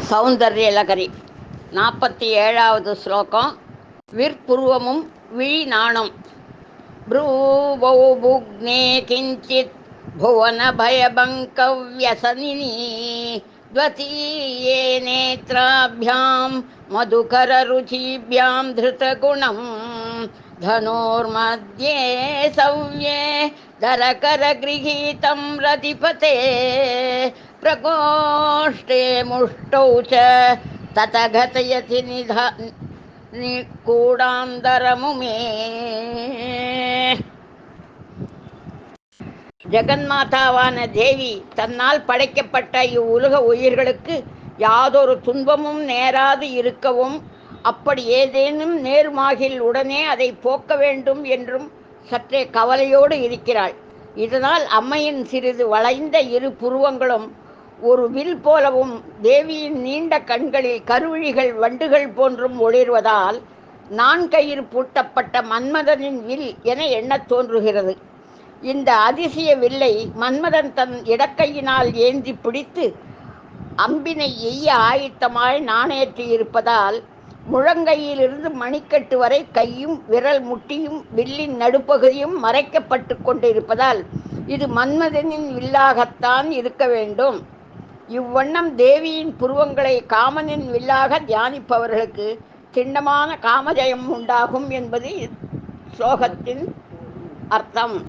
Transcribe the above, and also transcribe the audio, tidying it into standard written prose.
சௌந்தர்யலகரி 47வது ஸ்லோகம். விற்புருவமும் விழிநாணம். ப்ரூவௌ புக்னே கிஞ்சித் புவனபயபங்கவ்யசனினி த்வதீயே நேத்ராभ्यां மதுகரருச்சிभ्यां धृतगुणं धनोर्मध्ये सव्ये दरकरगृहीतं रतिपते प्रकोष्ठे मुष्टौ च ततगतयति निगूढान्तरमुमे. ஜெகன்மாதாவான தேவி தன்னால் படைக்கப்பட்ட இவ்வுலக உயிர்களுக்கு யாதொரு துன்பமும் நேராது இருக்கவும், அப்படி ஏதேனும் நேருமாகில் உடனே அதை போக்க வேண்டும் என்றும் சற்றே கவலையோடு இருக்கிறாள். இதனால் அம்மையின் சிறிது வளைந்த இரு புருவங்களும் ஒரு வில் போலவும், தேவியின் நீண்ட கண்களில் கருவிழிகள் வண்டுகள் போன்றும் ஒளிர்வதால் நான்கயிறு பூட்டப்பட்ட மன்மதனின் வில் என எண்ணத் தோன்றுகிறது. இந்த அதிசய வில்லை மன்மதன் தன் இடக்கையினால் ஏந்தி பிடித்து அம்பினை எய்ய ஆயத்தமாய் நாணேற்றி இருப்பதால், முழங்கையிலிருந்து மணிக்கட்டு வரை கையும் விரல் முட்டியும் வில்லின் நடுப்பகுதியும் மறைக்கப்பட்டு கொண்டிருப்பதால் இது மன்மதனின் வில்லாகத்தான் இருக்க வேண்டும். இவ்வண்ணம் தேவியின் புருவங்களை காமனின் வில்லாக தியானிப்பவர்களுக்கு திண்ணமான காமஜயம் உண்டாகும் என்பது ஸ்லோகத்தின் அர்த்தம்.